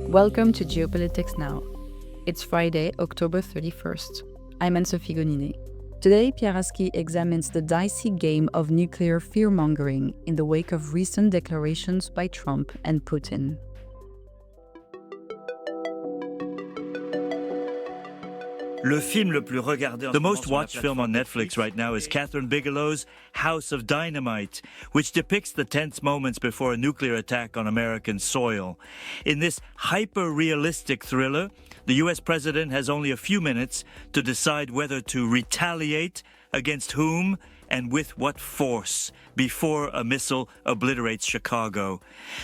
Welcome to Geopolitics Now. It's Friday, October 31st. I'm Anne-Sophie Goninet. Today, Pierre Haski examines the dicey game of nuclear fearmongering in the wake of recent declarations by Trump and Putin. The most watched film on Netflix right now is Catherine Bigelow's House of Dynamite, which depicts the tense moments before a nuclear attack on American soil. In this hyper-realistic thriller, the US president has only a few minutes to decide whether to retaliate, against whom, and with what force before a missile obliterates Chicago.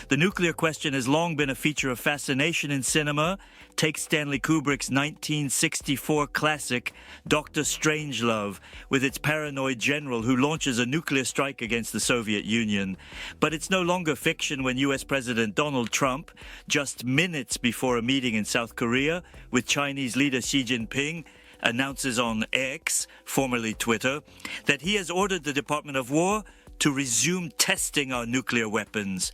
The nuclear question has long been a feature of fascination in cinema. Take Stanley Kubrick's 1964 classic, Dr. Strangelove, with its paranoid general who launches a nuclear strike against the Soviet Union. But it's no longer fiction when US President Donald Trump, just minutes before a meeting in South Korea with Chinese leader Xi Jinping, announces on X, formerly Twitter, that he has ordered the Department of War to resume testing our nuclear weapons.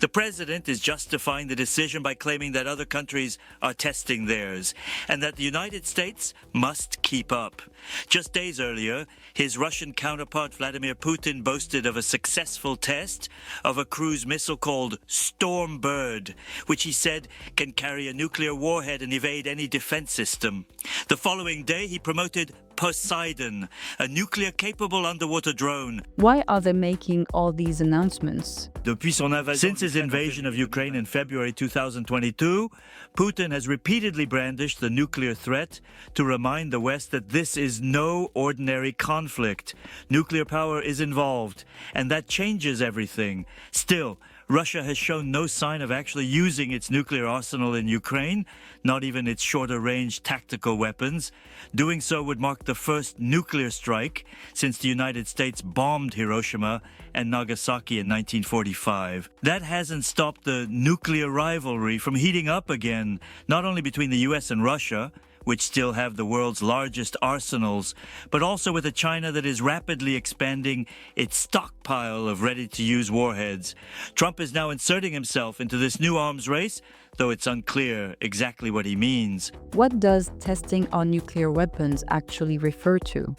The president is justifying the decision by claiming that other countries are testing theirs and that the United States must keep up. Just days earlier, his Russian counterpart Vladimir Putin boasted of a successful test of a cruise missile called Stormbird, which he said can carry a nuclear warhead and evade any defense system. The following day, he promoted Poseidon, a nuclear-capable underwater drone. Why are they making all these announcements? Since his invasion of Ukraine in February 2022, Putin has repeatedly brandished the nuclear threat to remind the West that this is no ordinary conflict. Nuclear power is involved, and that changes everything. Still, Russia has shown no sign of actually using its nuclear arsenal in Ukraine, not even its shorter-range tactical weapons. Doing so would mark the first nuclear strike since the United States bombed Hiroshima and Nagasaki in 1945. That hasn't stopped the nuclear rivalry from heating up again, not only between the US and Russia, which still have the world's largest arsenals, but also with a China that is rapidly expanding its stockpile of ready-to-use warheads. Trump is now inserting himself into this new arms race, though it's unclear exactly what he means. What does testing our nuclear weapons actually refer to?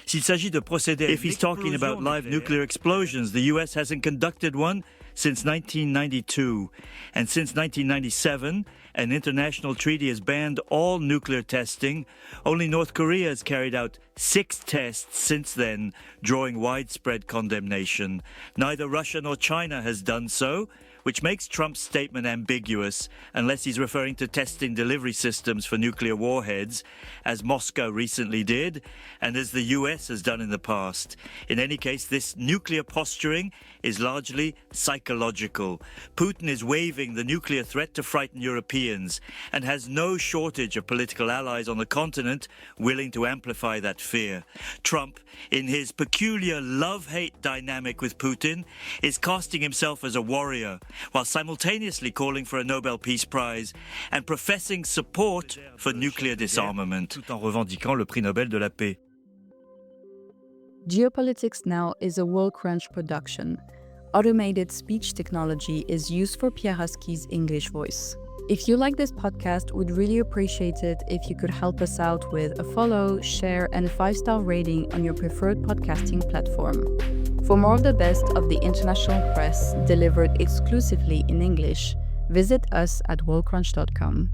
If he's talking about live nuclear explosions, the US hasn't conducted one since 1992. And since 1997, an international treaty has banned all nuclear testing. Only North Korea has carried out 6 tests since then, drawing widespread condemnation. Neither Russia nor China has done so, which makes Trump's statement ambiguous, unless he's referring to testing delivery systems for nuclear warheads, as Moscow recently did, and as the US has done in the past. In any case, this nuclear posturing is largely psychological. Putin is waving the nuclear threat to frighten Europeans, and has no shortage of political allies on the continent willing to amplify that fear. Trump, in his peculiar love-hate dynamic with Putin, is casting himself as a warrior, while simultaneously calling for a Nobel Peace Prize and professing support for nuclear disarmament. Tout en revendiquant le prix Nobel de la paix. Geopolitics Now is a WorldCrunch production. Automated speech technology is used for Pierre Haski's English voice. If you like this podcast, we'd really appreciate it if you could help us out with a follow, share, and 5-star rating on your preferred podcasting platform. For more of the best of the international press delivered exclusively in English, visit us at worldcrunch.com.